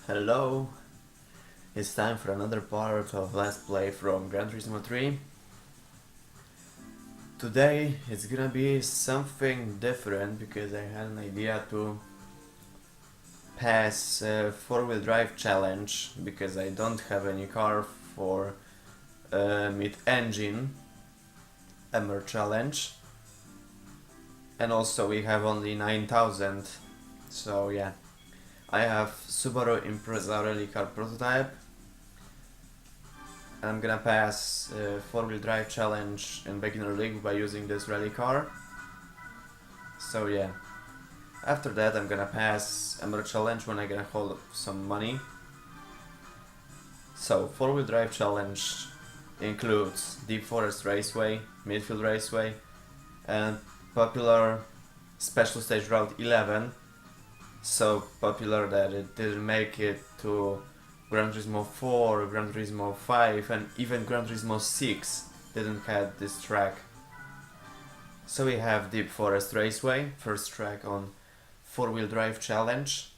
Hello, it's time for another part of Let's Play from Gran Turismo 3. Today it's gonna be something different because I had an idea to pass a 4-wheel drive challenge because I don't have any car for mid-engine Emmer challenge, and also we have only 9,000, so yeah. I have Subaru Impreza rally car prototype. I'm gonna pass 4-wheel drive challenge in beginner league by using this rally car. So yeah. After that I'm gonna pass Emerald challenge when I'm gonna hold some money. So 4-wheel drive challenge includes Deep Forest Raceway, Midfield Raceway, and popular special stage route 11. So popular that it didn't make it to Gran Turismo 4, Gran Turismo 5, and even Gran Turismo 6 didn't have this track. So we have Deep Forest Raceway, first track on 4-wheel drive challenge.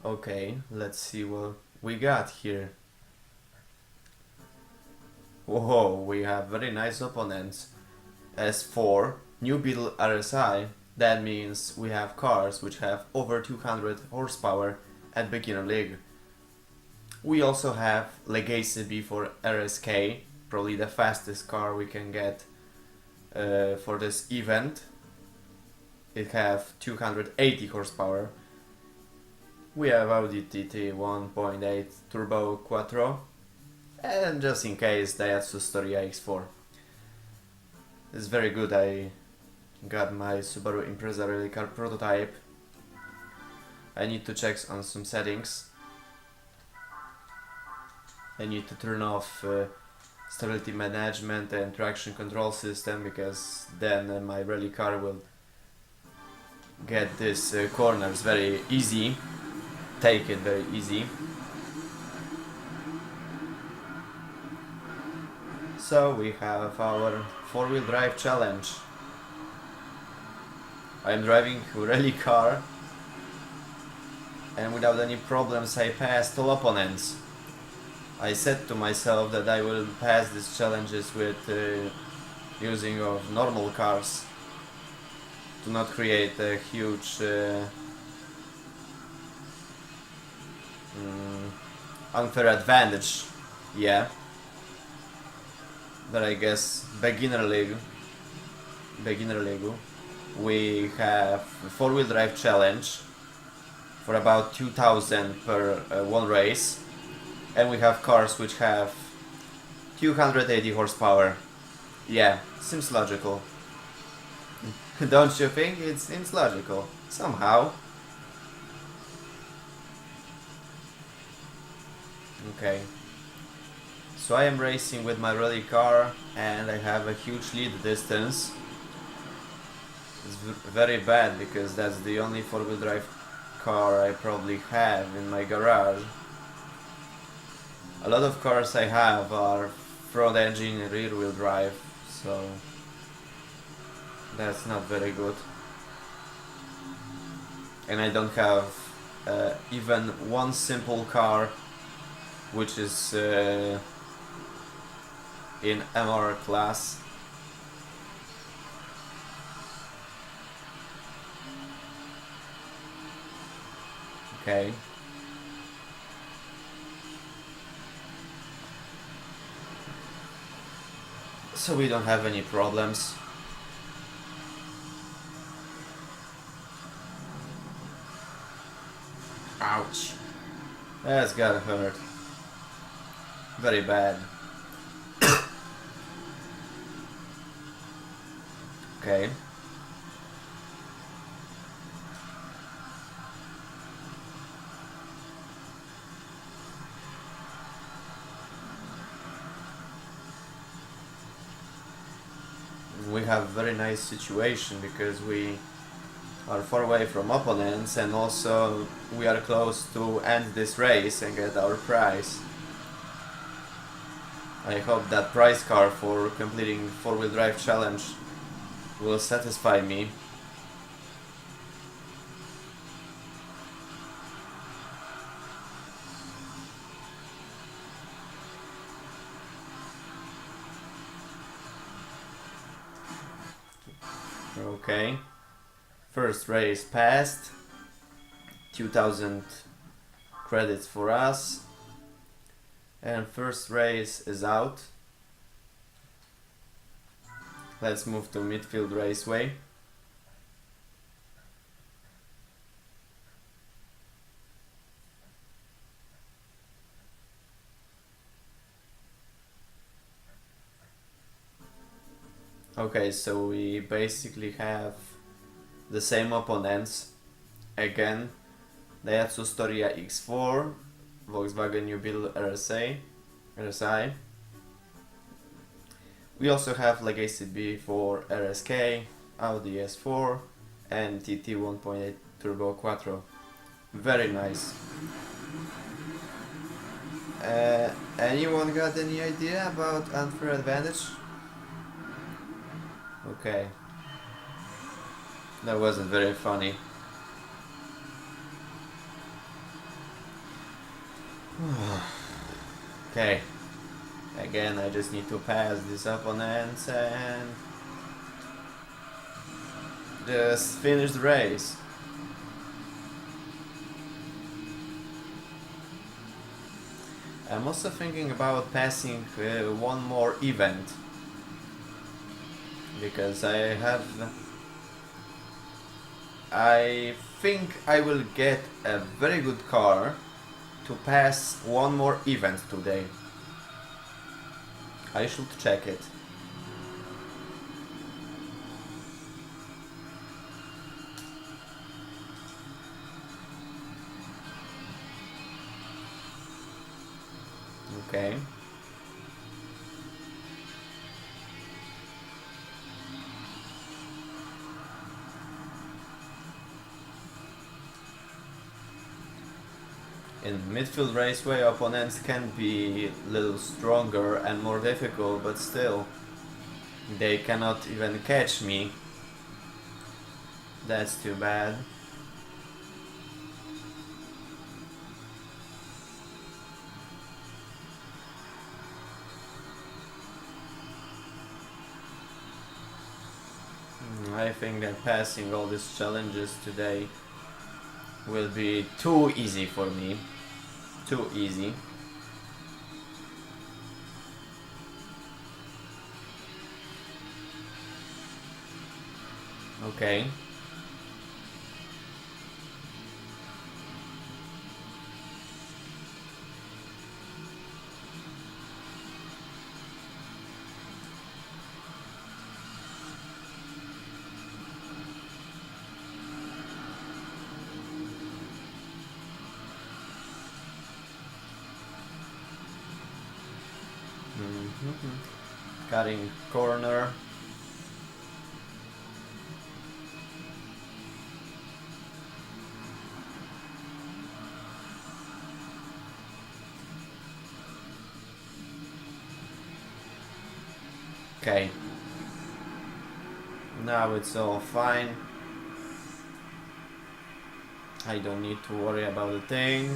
Okay, let's see what we got here. Whoa, we have very nice opponents. S4, New Beetle RSI. That means we have cars which have over 200 horsepower at beginner league. We also have Legacy B4 RSK, probably the fastest car we can get for this event. It have 280 horsepower. We have Audi TT 1.8 Turbo Quattro, and just in case Daihatsu Storia X4. It's very good. I got my Subaru Impreza rally car prototype. I need to check on some settings. I need to turn off stability management and traction control system, because then my rally car will get these corners very easy, take it very easy. So we have our 4-wheel drive challenge. I'm driving a rally car, and without any problems I passed all opponents. I said to myself that I will pass these challenges with using of normal cars, to not create a huge unfair advantage. Yeah, but I guess beginner league we have a 4-wheel drive challenge for about 2,000 per one race, and we have cars which have 280 horsepower. Yeah, seems logical. Don't you think? It seems logical somehow. Okay, so I am racing with my rally car and I have a huge lead distance. It's very bad because that's the only 4-wheel drive car I probably have in my garage. A lot of cars I have are front engine rear wheel drive, so that's not very good. And I don't have even one simple car which is in MR class. Okay. So we don't have any problems. Ouch. That's gotta hurt. Very bad. Okay. We have a very nice situation because we are far away from opponents, and also we are close to end this race and get our prize. I hope that prize car for completing 4-wheel drive challenge will satisfy me. Okay. First race passed. 2000 credits for us. And first race is out. Let's move to midfield raceway. Okay, so we basically have the same opponents again. Daihatsu Storia X4, Volkswagen New Beetle RSI. We also have Legacy B4 RSK, Audi S4 and TT 1.8 Turbo Quattro. Very nice. Anyone got any idea about unfair advantage? Okay. That wasn't very funny. Okay. Again, I just need to pass these opponents and just finish the race. I'm also thinking about passing one more event because I think I will get a very good car to pass one more event today. I should check it. Okay. In midfield raceway, opponents can be a little stronger and more difficult, but still, they cannot even catch me. That's too bad. I think that passing all these challenges today will be too easy for me. Too easy. Okay. Cutting corner. Okay. Now it's all fine. I don't need to worry about a thing.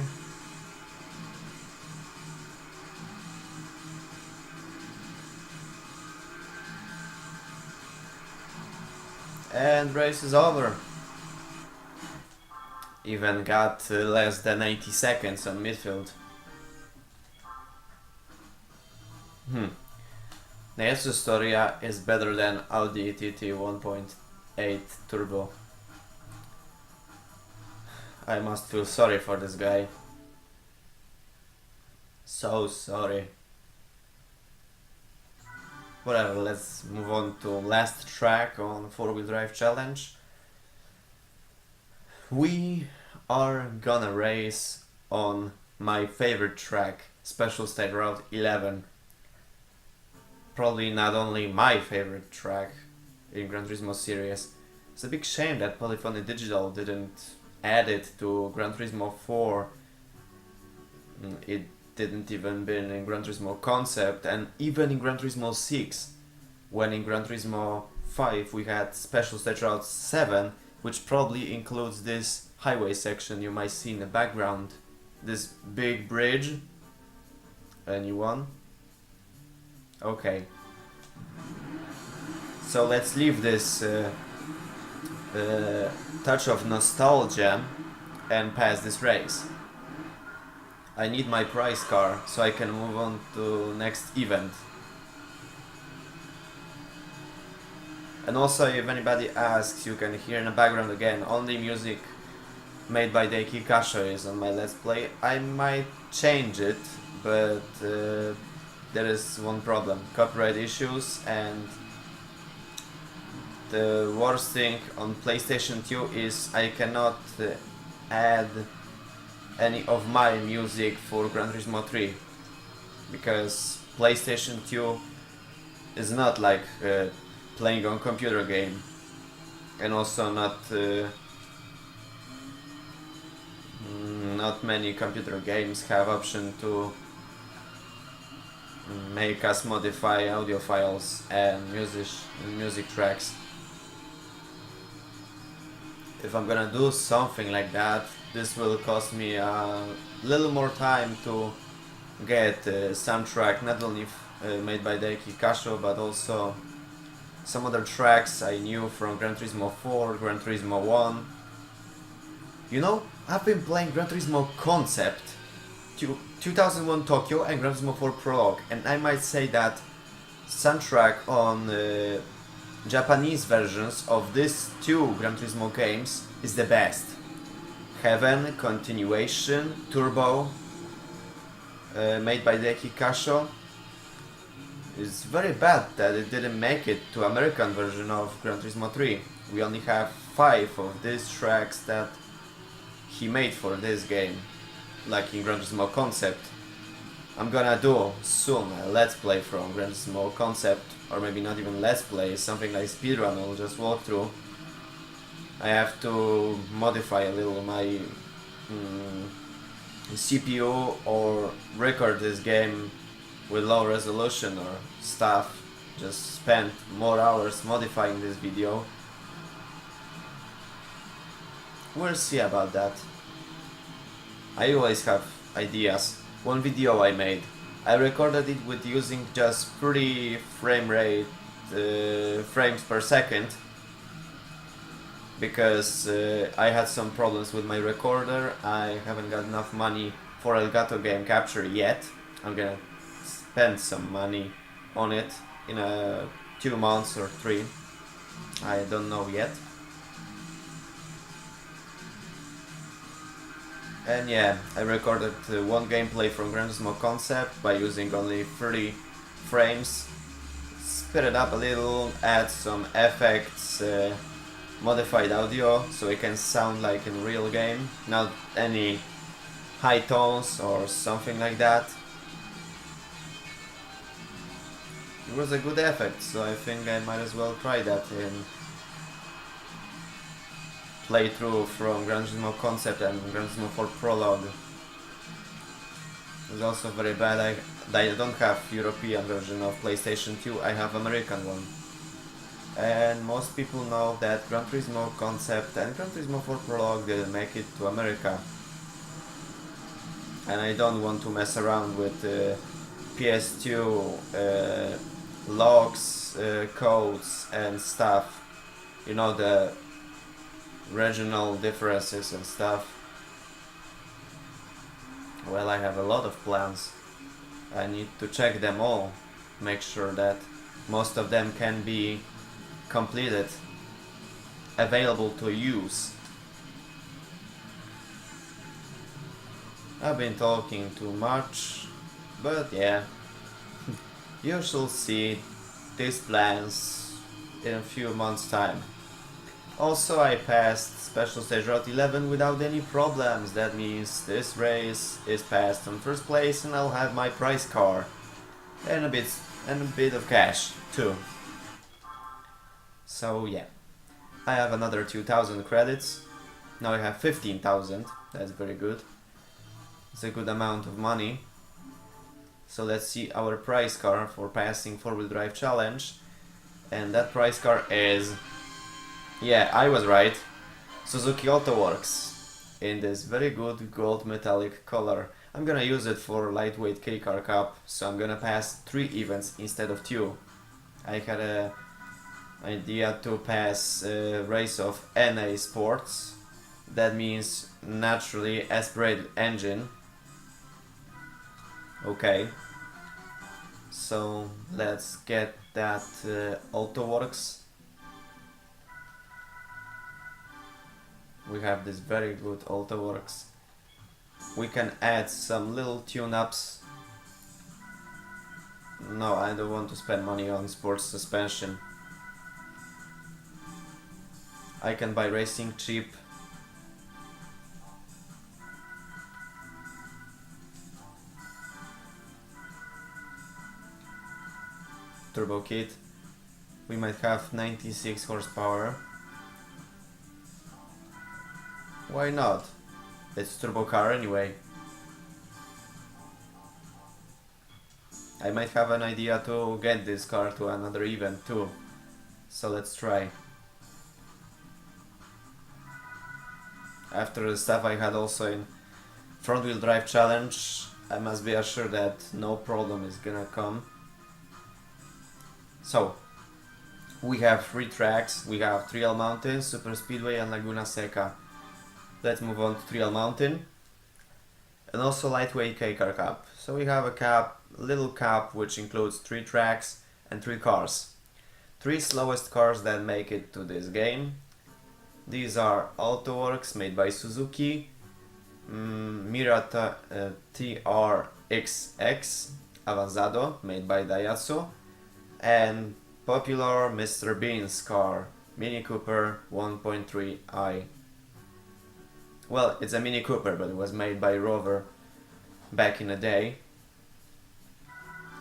And race is over. Even got less than 80 seconds on midfield. Daihatsu Storia is better than Audi TT 1.8 Turbo. I must feel sorry for this guy. So sorry. Whatever, let's move on to last track on 4-wheel drive challenge. We are gonna race on my favorite track, Special State Route 11. Probably not only my favorite track in Gran Turismo series. It's a big shame that Polyphony Digital didn't add it to Gran Turismo 4. It didn't even been in Gran Turismo Concept, and even in Gran Turismo 6, when in Gran Turismo 5 we had Special State Route 7, which probably includes this highway section you might see in the background, this big bridge. A new one. Okay. So let's leave this touch of nostalgia and pass this race. I need my prize car so I can move on to next event. And also, if anybody asks, you can hear in the background again, only music made by Daiki Kasho is on my Let's Play. I might change it, but there is one problem: copyright issues. And the worst thing on PlayStation 2 is I cannot add any of my music for Gran Turismo 3, because PlayStation 2 is not like playing on computer game, and also not many computer games have option to make us modify audio files and music tracks. If I'm gonna do something like that, this will cost me a little more time to get a soundtrack not only made by Daiki Kasho, but also some other tracks I knew from Gran Turismo 4, Gran Turismo 1. You know, I've been playing Gran Turismo Concept, 2001 Tokyo and Gran Turismo 4 Prologue, and I might say that soundtrack on Japanese versions of these two Gran Turismo games is the best. Heaven, Continuation, Turbo, made by Daiki Kasho. It's very bad that it didn't make it to American version of Gran Turismo 3. We only have 5 of these tracks that he made for this game, like in Gran Turismo Concept. I'm gonna do soon a Let's Play from Gran Turismo Concept, or maybe not even Let's Play, something like speedrun or just walk through. I have to modify a little my CPU or record this game with low resolution or stuff. Just spend more hours modifying this video. We'll see about that. I always have ideas. One video I made, I recorded it with using just 30 frame rate frames per second, because I had some problems with my recorder. I haven't got enough money for Elgato Game Capture yet. I'm gonna spend some money on it in 2 months or 3. I don't know yet. And yeah, I recorded one gameplay from Gran Turismo Concept by using only 30 frames, speed it up a little, add some effects, modified audio so it can sound like in real game, not any high tones or something like that. It was a good effect, so I think I might as well try that in playthrough from Gran Turismo Concept and Gran Turismo 4 Prologue. It's also very bad I don't have European version of PlayStation 2, I have American one. And most people know that Gran Turismo Concept and Gran Turismo 4 Prologue didn't make it to America. And I don't want to mess around with PS2 logs, codes and stuff. You know, the regional differences and stuff. Well, I have a lot of plans. I need to check them all, make sure that most of them can be completed, available to use. I've been talking too much, but yeah, you shall see these plans in a few months' time. Also, I passed Special Stage Route 11 without any problems. That means this race is passed on first place and I'll have my prize car and a bit of cash too. So yeah, I have another 2000 credits. Now I have 15,000. That's very good. It's a good amount of money. So let's see our prize car for passing 4-wheel drive challenge. And that prize car is, yeah, I was right, Suzuki AutoWorks in this very good gold metallic color. I'm gonna use it for lightweight K-Car Cup, so I'm gonna pass 3 events instead of 2. I had a idea to pass a race of NA sports. That means naturally aspirated engine. Okay, so let's get that auto works. We have this very good auto works. We can add some little tune-ups. No, I don't want to spend money on sports suspension. I can buy racing cheap. Turbo kit. We might have 96 horsepower. Why not? It's turbo car anyway. I might have an idea to get this car to another event too. So let's try. After the stuff I had also in front wheel drive challenge, I must be assured that no problem is gonna come. So, we have 3 tracks. We have Trial Mountain, Super Speedway and Laguna Seca. Let's move on to Trial Mountain. And also lightweight K-Car Cup. So we have a little cup which includes 3 tracks and 3 cars. 3 slowest cars that make it to this game. These are AutoWorks made by Suzuki, Mira TRXX Avanzado made by Daihatsu, and popular Mr. Bean's car, Mini Cooper 1.3i. Well, it's a Mini Cooper, but it was made by Rover back in the day.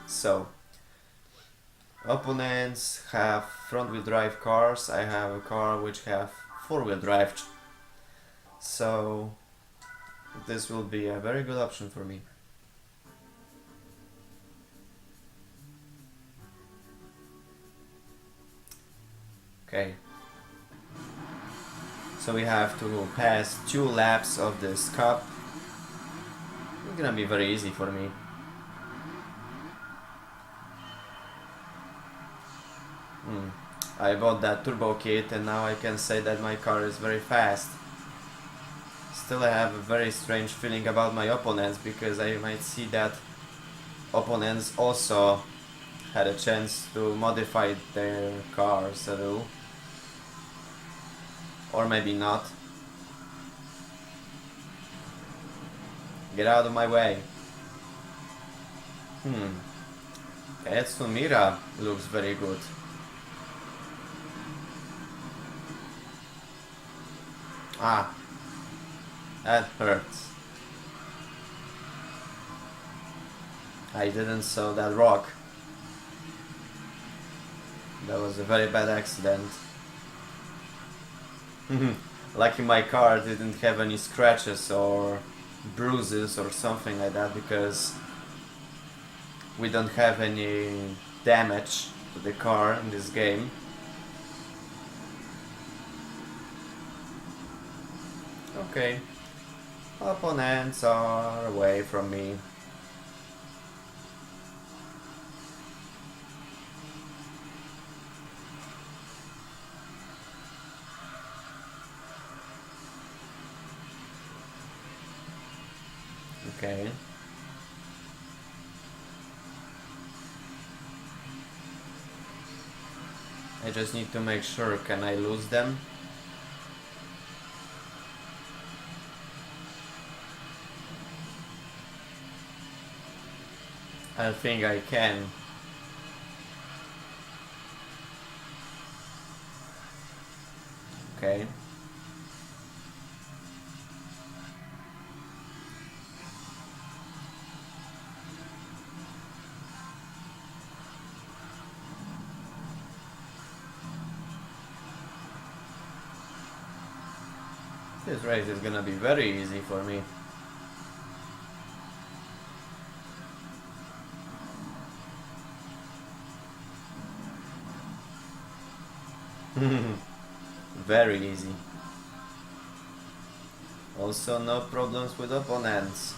So, opponents have front-wheel drive cars. I have a car which have four-wheel drive. So, this will be a very good option for me. Okay. So we have to pass 2 laps of this cup. It's gonna be very easy for me. I bought that turbo kit and now I can say that my car is very fast. Still I have a very strange feeling about my opponents because I might see that opponents also had a chance to modify their cars a little. Or maybe not. Get out of my way. Etsumira looks very good. Ah, that hurts. I didn't saw that rock. That was a very bad accident. Lucky my car didn't have any scratches or bruises or something like that because we don't have any damage to the car in this game. Okay, opponents are away from me. Okay. I just need to make sure, can I lose them? I think I can. Okay. This race is gonna be very easy for me. Very easy. Also no problems with opponents.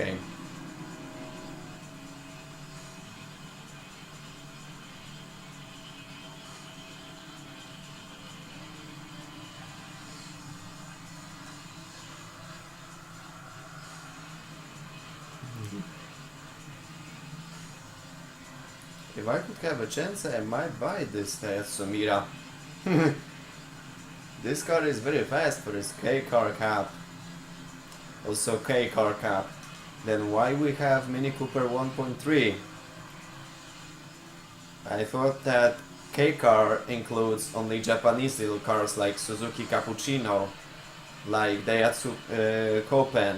Okay. If I could have a chance, I might buy this Sumira. This car is very fast for its K car cap. Also K car cap. Then why we have Mini Cooper 1.3? I thought that K car includes only Japanese little cars like Suzuki Cappuccino, like Daihatsu Copen,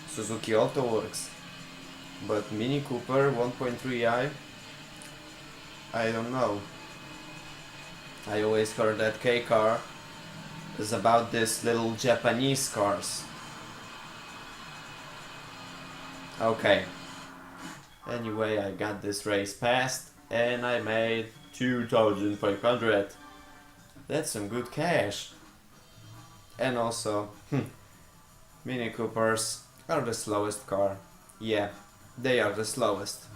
Suzuki AutoWorks. But Mini Cooper 1.3i, I don't know. I always heard that K car is about this little Japanese cars. Okay. Anyway, I got this race passed and I made 2,500. That's some good cash. And also, Mini Coopers are the slowest car. Yeah, they are the slowest.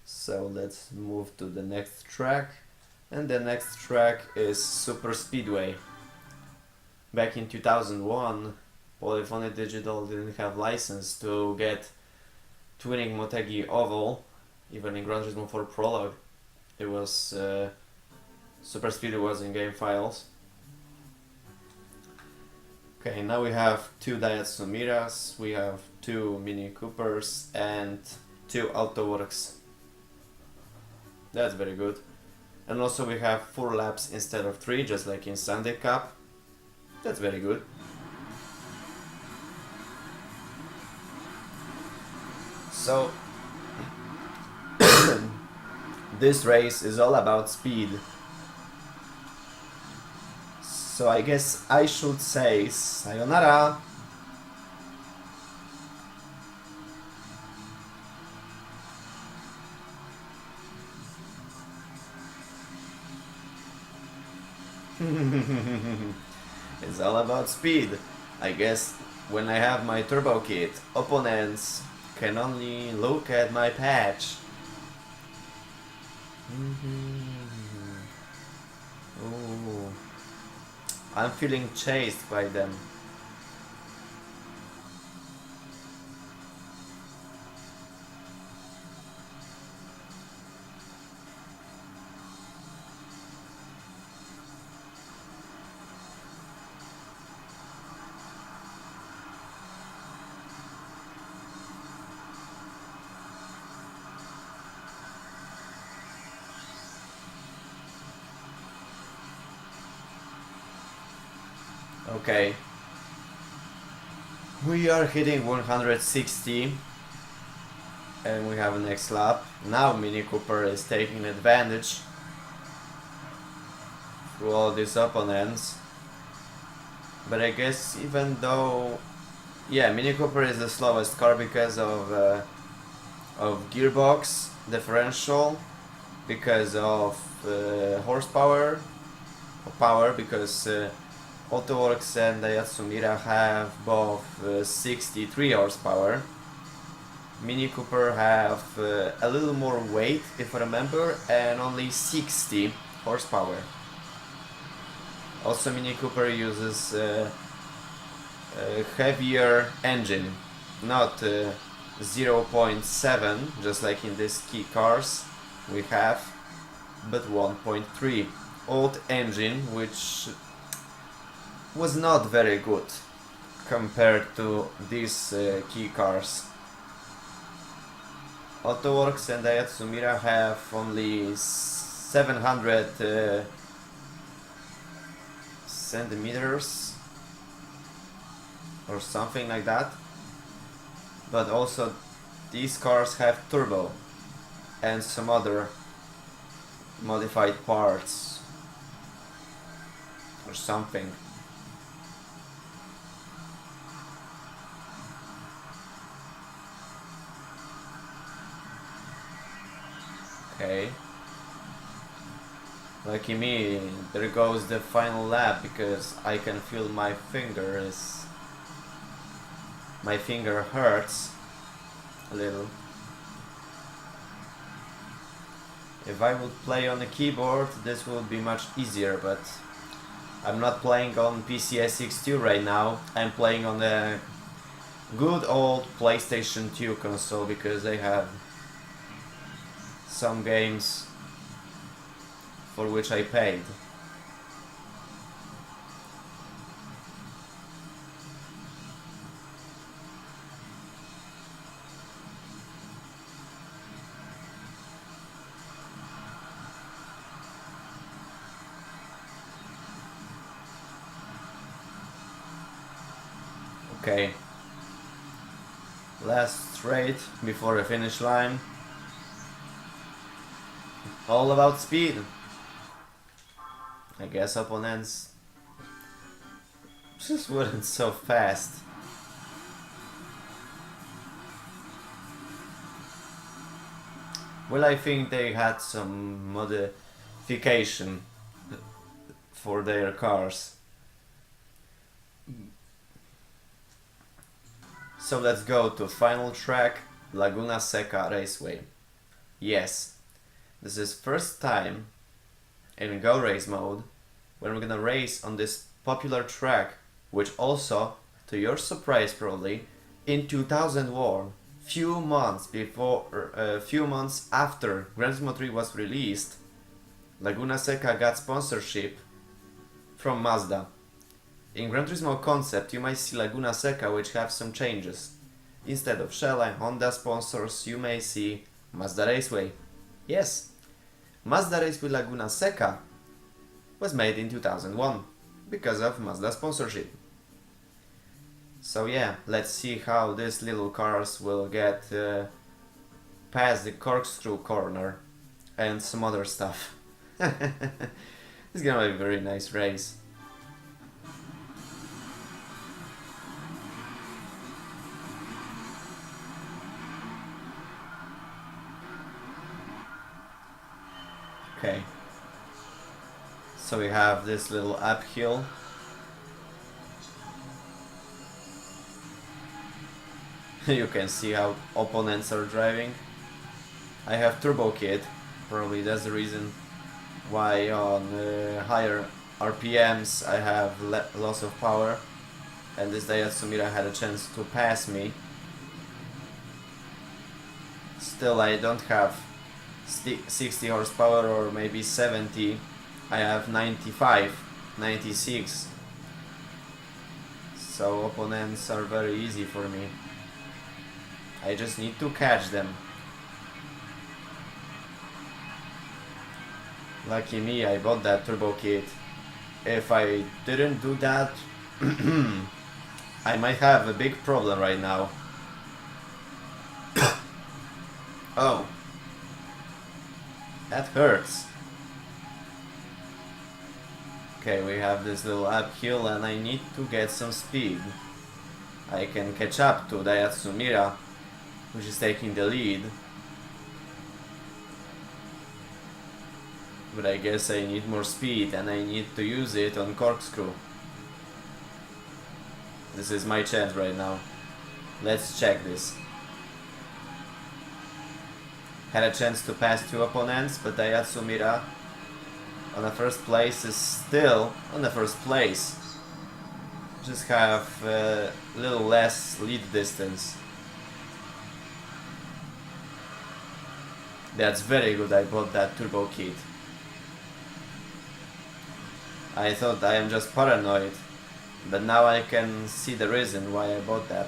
So let's move to the next track. And the next track is Super Speedway. Back in 2001, Polyphony Digital didn't have license to get Twinning Motegi Oval, even in Gran Turismo 4 Prologue. It was Super Speedway was in game files. Okay, now we have 2 Daihatsu Miras, we have 2 Mini Coopers and 2 AutoWorks. That's very good. And also we have 4 laps instead of 3, just like in Sunday Cup. That's very good. So this race is all about speed. So I guess I should say sayonara. It's all about speed. I guess when I have my turbo kit, opponents can only look at my patch. Oh, I'm feeling chased by them. Okay. We are hitting 160 and we have a next lap. Now Mini Cooper is taking advantage through all these opponents. But I guess even though, yeah, Mini Cooper is the slowest car because of gearbox differential, because of horsepower, or power, because AutoWorks and Daihatsu Mira have both 63 horsepower. Mini Cooper have a little more weight, if I remember, and only 60 horsepower. Also, Mini Cooper uses a heavier engine, not 0.7, just like in these key cars we have, but 1.3. Old engine, which was not very good compared to these key cars. AutoWorks and Daihatsu Mira have only 700 centimeters or something like that, but also these cars have turbo and some other modified parts or something. Okay. Lucky me, there goes the final lap because I can feel my finger is... My finger hurts a little. If I would play on a keyboard, this would be much easier, but I'm not playing on PCS62 right now. I'm playing on the good old PlayStation 2 console because they have some games for which I paid. Okay, last straight before the finish line. All about speed. I guess opponents just weren't so fast. Well, I think they had some modification for their cars. So let's go to final track, Laguna Seca Raceway. Yes, this is first time in Go Race mode when we're gonna race on this popular track, which also, to your surprise probably, in 2001, few months after Gran Turismo 3 was released, Laguna Seca got sponsorship from Mazda. In Gran Turismo Concept you might see Laguna Seca which have some changes. Instead of Shell and Honda sponsors you may see Mazda Raceway. Yes, Mazda Raceway Laguna Seca was made in 2001 because of Mazda sponsorship. So yeah, let's see how these little cars will get past the corkscrew corner and some other stuff. It's gonna be a very nice race. Okay, so we have this little uphill. You can see how opponents are driving. I have turbo kit, probably that's the reason why on higher RPMs I have loss of power, and this Daihatsu Mira had a chance to pass me. Still I don't have 60 horsepower or maybe 70, I have 95, 96, so opponents are very easy for me. I just need to catch them. Lucky me, I bought that turbo kit. If I didn't do that, I might have a big problem right now. Oh. That hurts. Okay, we have this little uphill and I need to get some speed. I can catch up to Daihatsu Mira, which is taking the lead. But I guess I need more speed and I need to use it on corkscrew. This is my chance right now. Let's check this. Had a chance to pass two opponents, but Daihatsu Mira on the first place is still on the first place. Just have a little less lead distance. That's very good, I bought that turbo kit. I thought I am just paranoid, but now I can see the reason why I bought that.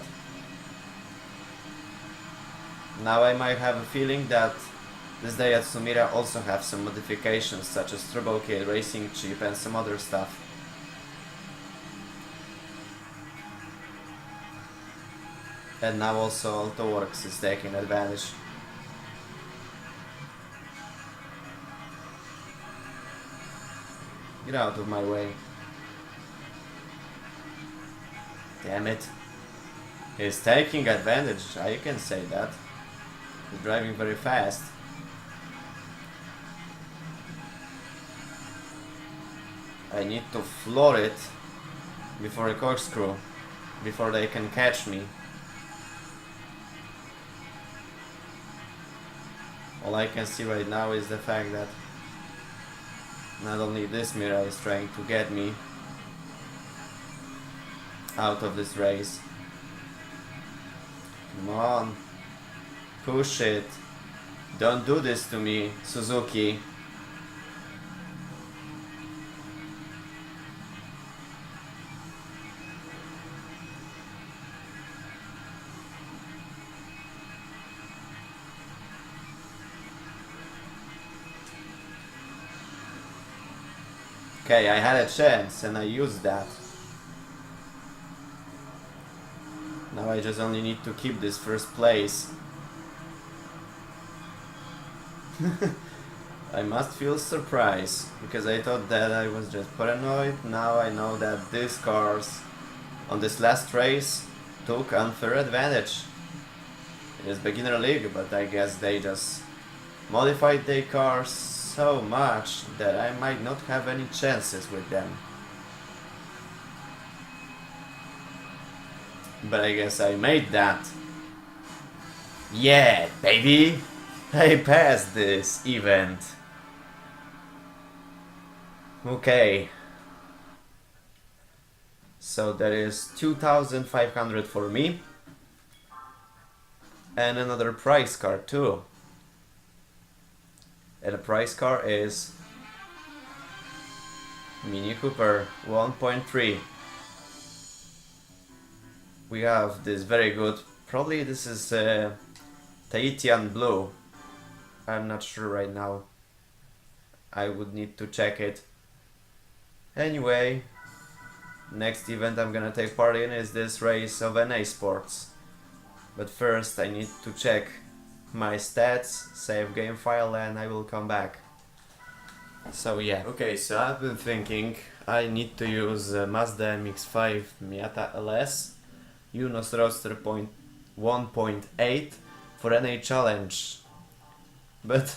Now I might have a feeling that this Daihatsu Mira also have some modifications such as turbo kit, racing chip and some other stuff. And now also AutoWorks is taking advantage. Get out of my way. Damn it. He's taking advantage, I can say that. He's driving very fast. I need to floor it before a corkscrew, before they can catch me. All I can see right now is the fact that not only this mirror is trying to get me out of this race. Come on. Push it. Don't do this to me, Suzuki. Okay, I had a chance and I used that. Now I just only need to keep this first place. I must feel surprised, because I thought that I was just paranoid. Now I know that these cars on this last race took unfair advantage. It is beginner league, but I guess they just modified their cars so much that I might not have any chances with them. But I guess I made that. Yeah, baby! I passed this event. Okay. So that is 2,500 for me. And another prize car too. And the prize car is Mini Cooper 1.3. We have this very good, probably this is Tahitian blue. I'm not sure right now. I would need to check it. Anyway, next event I'm gonna take part in is this race of NA Sports. But first I need to check my stats, save game file, and I will come back. So yeah. Okay, so I've been thinking I need to use Mazda MX-5 Miata LS Unos Roadster 1.8 for NA Challenge. But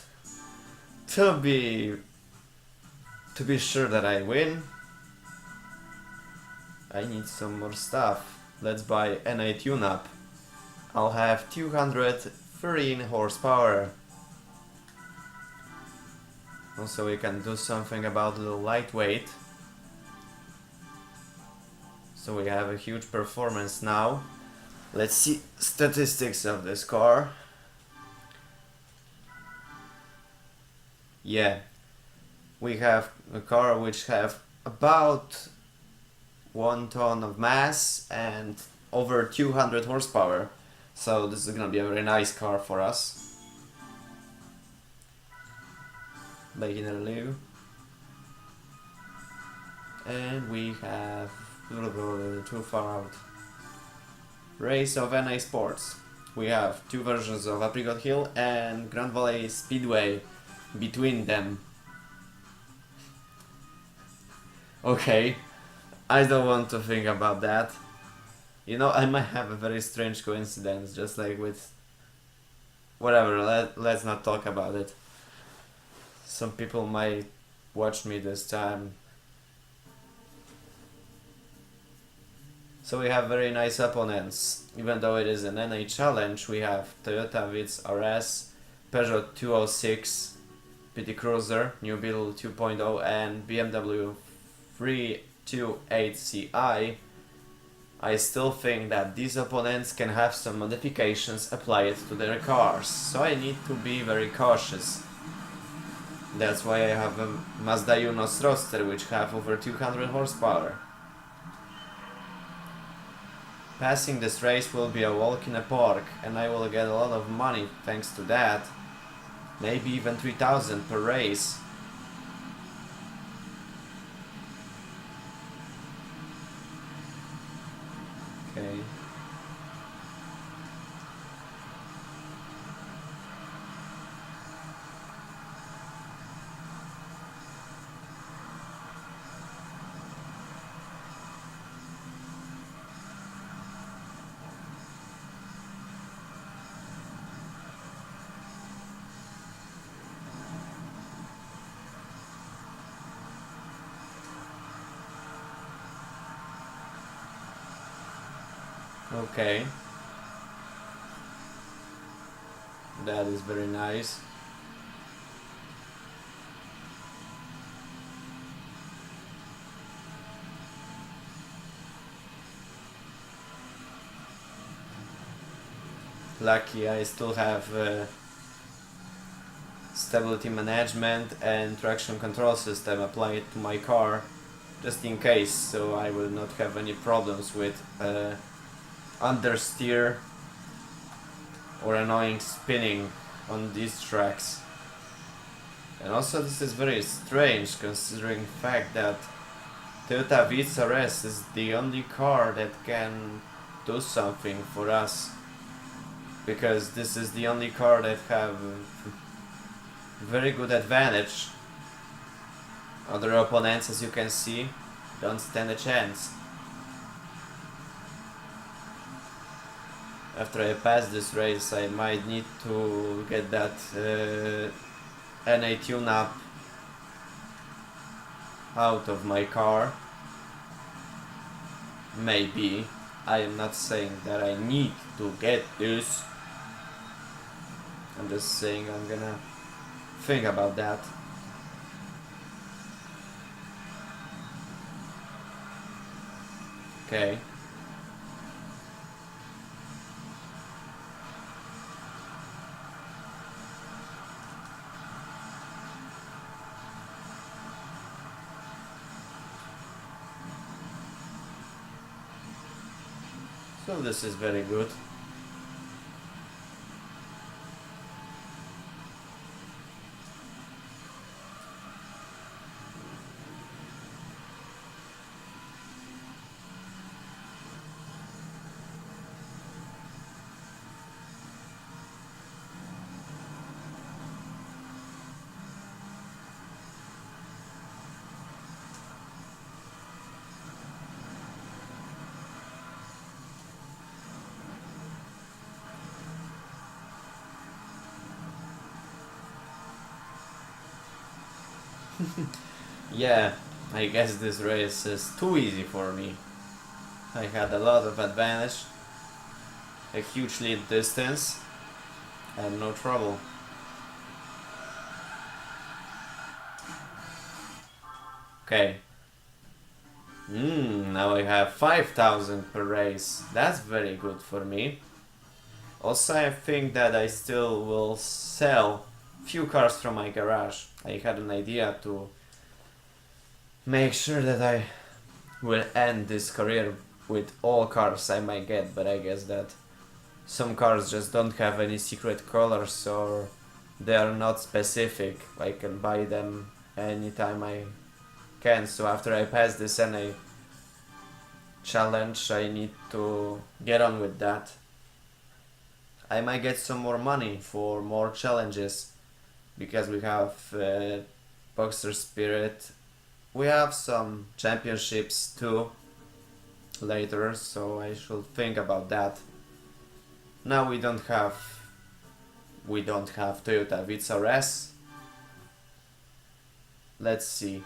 to be sure that I win, I need some more stuff. Let's buy NA tune-up. I'll have 213 horsepower. Also, we can do something about the lightweight. So we have a huge performance now. Let's see statistics of this car. Yeah, we have a car which have about 1 ton of mass and over 200 horsepower. So this is gonna be a very nice car for us. Beginner League. And we have too far out. Race of NA Sports. We have two versions of Apricot Hill and Grand Valley Speedway between them. Okay, I don't want to think about that. You know, I might have a very strange coincidence, just like with... Whatever, let's not talk about it. Some people might watch me this time. So we have very nice opponents. Even though it is an NA challenge, we have Toyota Vitz RS, Peugeot 206, PT Cruiser, New Beetle 2.0 and BMW 328Ci. I still think that these opponents can have some modifications applied to their cars, so I need to be very cautious. That's why I have a Mazda Unos Roadster which have over 200 horsepower. Passing this race will be a walk in the park, and I will get a lot of money thanks to that. Maybe even 3,000 per race. Okay. Okay, that is very nice. Lucky I still have stability management and traction control system applied to my car just in case, so I will not have any problems with understeer or annoying spinning on these tracks. And also this is very strange considering the fact that Toyota Vitz RS is the only car that can do something for us, because this is the only car that have very good advantage. Other opponents, as you can see, don't stand a chance. After I pass this race, I might need to get that NA tune-up out of my car. Maybe. I am not saying that I need to get this. I'm just saying I'm gonna think about that. Okay. So this is very good. Yeah, I guess this race is too easy for me. I had a lot of advantage, a huge lead distance, and no trouble. Okay. Now I have 5,000 per race. That's very good for me. Also, I think that I still will sell few cars from my garage. I had an idea to make sure that I will end this career with all cars I might get, but I guess that some cars just don't have any secret colors or they are not specific. I can buy them anytime I can, so after I pass this NA challenge I need to get on with that. I might get some more money for more challenges because we have Boxer Spirit. We have some championships too later, so I should think about that. Now we don't have Toyota Vitz RS. Let's see.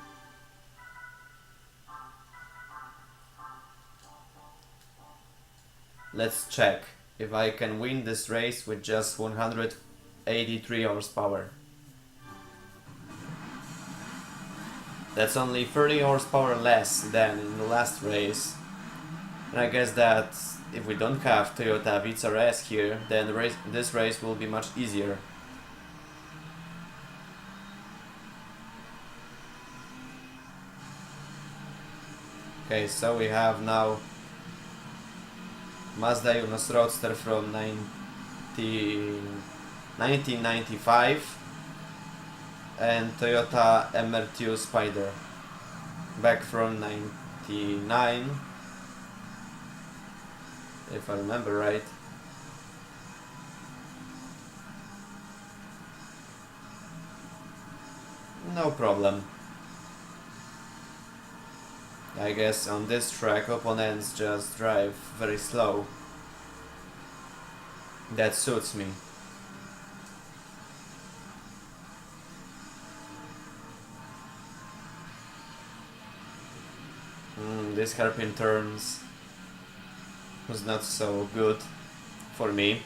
Let's check if I can win this race with just 183 horsepower. That's only 30 horsepower less than in the last race. And I guess that if we don't have Toyota Vitz RS here, then this race will be much easier. Okay, so we have now Mazda Yunus Roadster from 1995 and Toyota MR2 Spider back from 99, if I remember right. No problem. I guess on this track opponents just drive very slow. That suits me. These hairpin turns was not so good for me.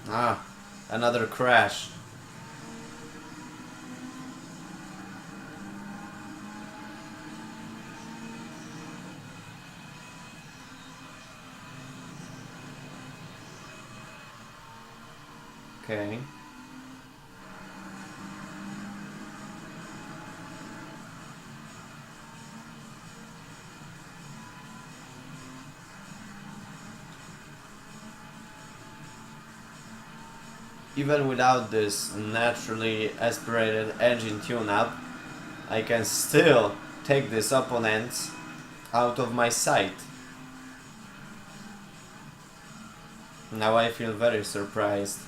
Ah, another crash. Okay. Even without this naturally aspirated engine tune-up, I can still take this opponent out of my sight. Now I feel very surprised.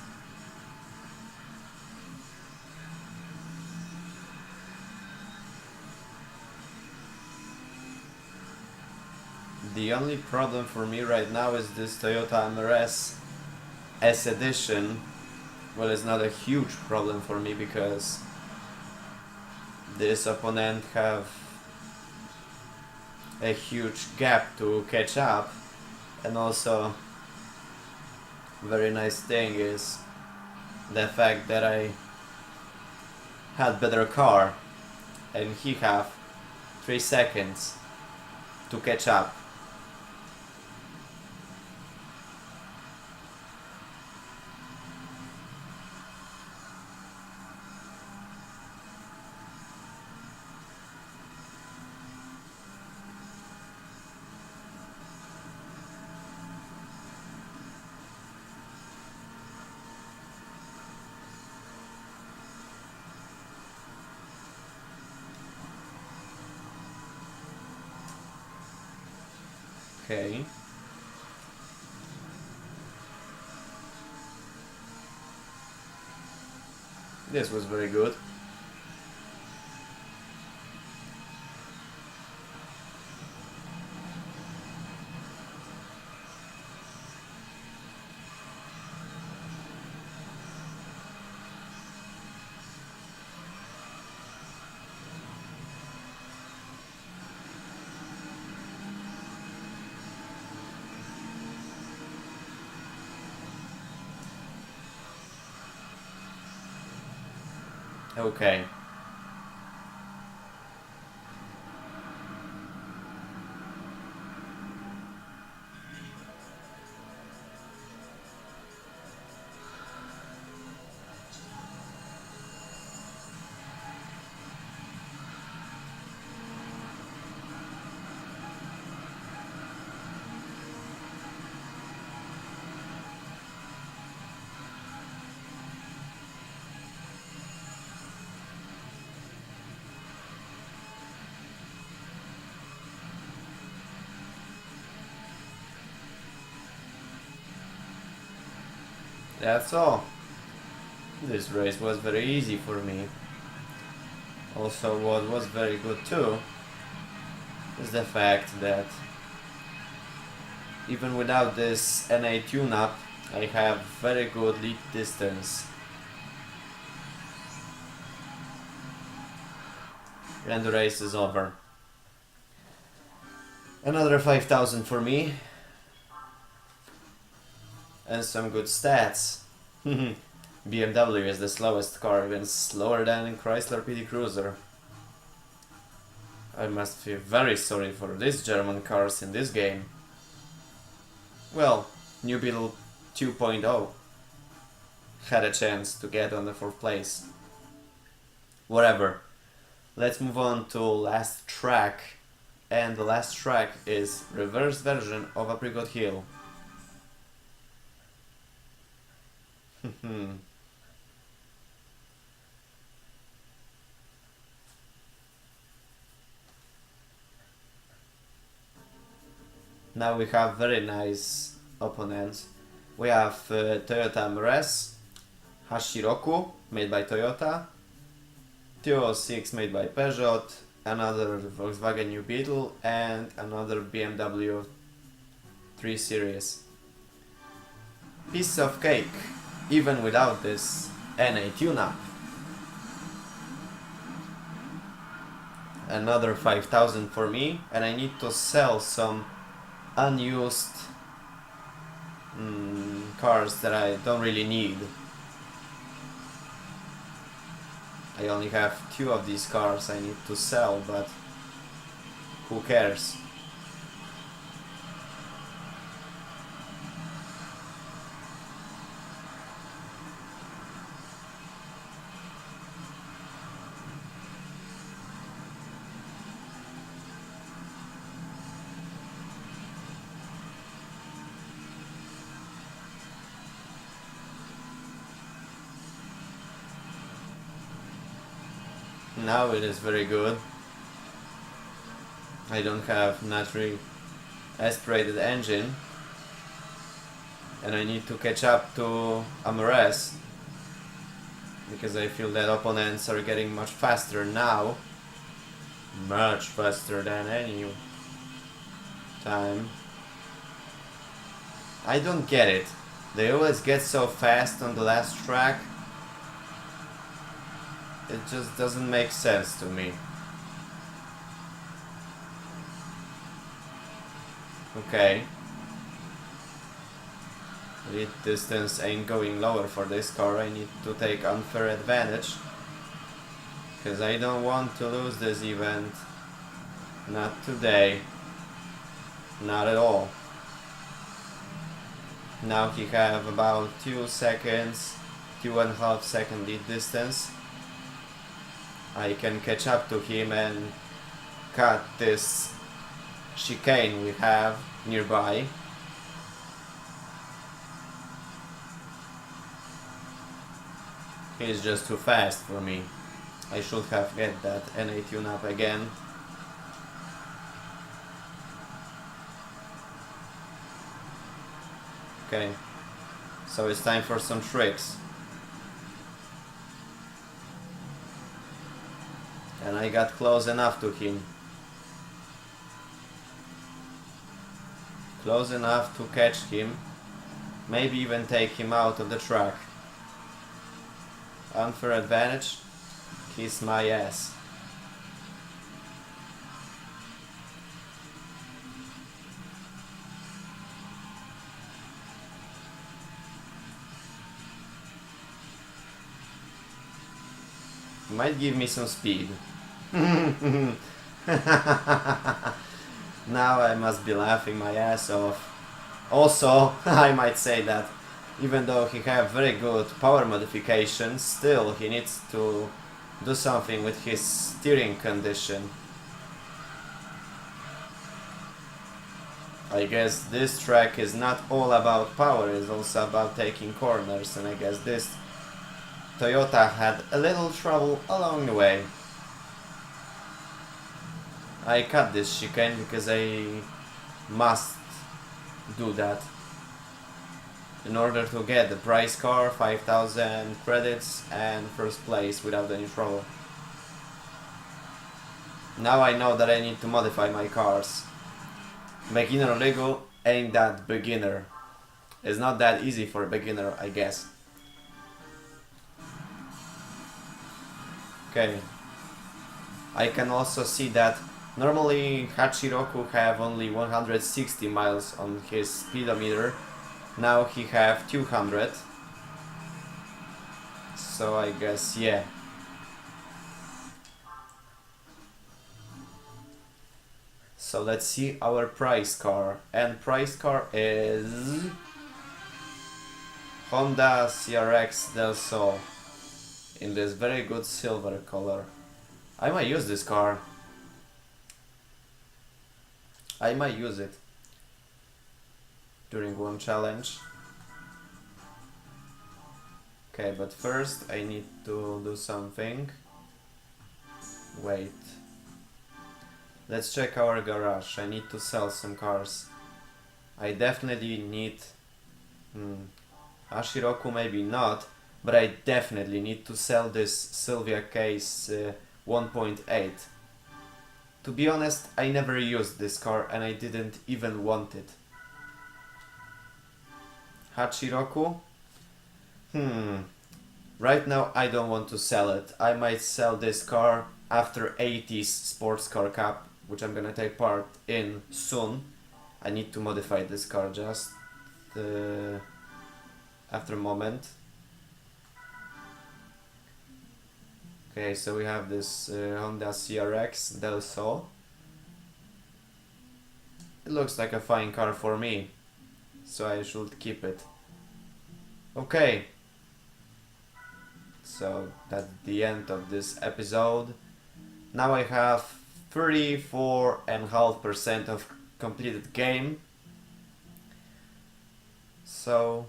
The only problem for me right now is this Toyota MRS S Edition. Well, it's not a huge problem for me because this opponent have a huge gap to catch up, and also very nice thing is the fact that I had better car and he have 3 seconds to catch up. Okay. This was very good. Okay. That's all. This race was very easy for me. Also, what was very good too is the fact that even without this NA tune-up, I have very good lead distance. And the race is over. Another 5,000 for me. And some good stats. BMW is the slowest car, even slower than Chrysler PT Cruiser. I must feel very sorry for these German cars in this game. Well, New Beetle 2.0 had a chance to get on the 4th place. Whatever. Let's move on to last track. And the last track is reverse version of Apricot Hill. Now we have very nice opponents. We have Toyota MRS, Hashiroku, made by Toyota, 206 made by Peugeot, another Volkswagen New Beetle, and another BMW 3 Series. Piece of cake, even without this NA tune-up. Another 5,000 for me, and I need to sell some unused cars that I don't really need. I only have 2 of these cars I need to sell, but who cares? Now it is very good. I don't have naturally aspirated engine, and I need to catch up to Amores because I feel that opponents are getting much faster now, much faster than any time. I don't get it. They always get so fast on the last track. It just doesn't make sense to me. Okay. Lead distance ain't going lower for this car. I need to take unfair advantage, because I don't want to lose this event. Not today. Not at all. Now he have about 2 seconds, 2.5 second lead distance. I can catch up to him and cut this chicane we have nearby. He's just too fast for me. I should have get that NA tune up again. Okay, so it's time for some tricks. And I got close enough to him. Close enough to catch him. Maybe even take him out of the track. Unfair advantage. Kiss my ass. Might give me some speed. Now I must be laughing my ass off. Also, I might say that even though he have very good power modifications, still he needs to do something with his steering condition. I guess this track is not all about power, it's also about taking corners, and I guess this Toyota had a little trouble along the way. I cut this chicane because I must do that in order to get the prize car, 5,000 credits and first place without any trouble. Now I know that I need to modify my cars. Beginner legal ain't that beginner. It's not that easy for a beginner, I guess. Okay. I can also see that normally Hachiroku have only 160 miles on his speedometer. Now he have 200. So I guess, yeah. So let's see our prize car. And prize car is Honda CRX Del Sol in this very good silver color. I might use this car. I might use it during one challenge. Okay, but first I need to do something. Wait. Let's check our garage. I need to sell some cars. I definitely need... Ashiroku maybe not, but I definitely need to sell this Sylvia Case 1.8. To be honest, I never used this car and I didn't even want it. Hachiroku. Right now I don't want to sell it. I might sell this car after 80s Sports Car Cup, which I'm gonna take part in soon. I need to modify this car just after a moment. Okay, so we have this Honda CRX Del Sol. It looks like a fine car for me, so I should keep it. Okay, so that's the end of this episode. Now I have 34.5% of completed game. So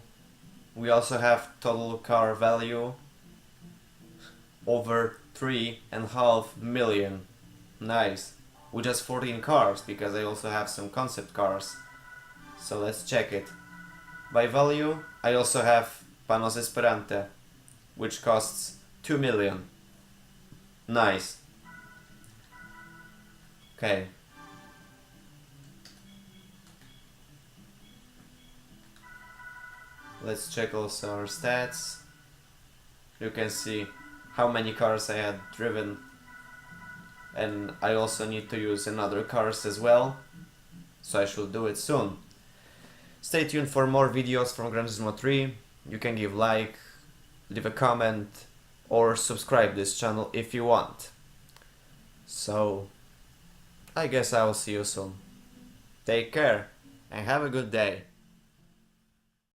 we also have total car value over 3.5 million. Nice. With just 14 cars, because I also have some concept cars. So let's check it. By value, I also have Panos Esperante, which costs 2 million. Nice. Okay. Let's check also our stats. You can see how many cars I had driven, and I also need to use another cars as well, so I should do it soon. Stay tuned for more videos from Gran 3. You can give like, leave a comment, or subscribe this channel if you want. So I guess I will see you soon. Take care and have a good day.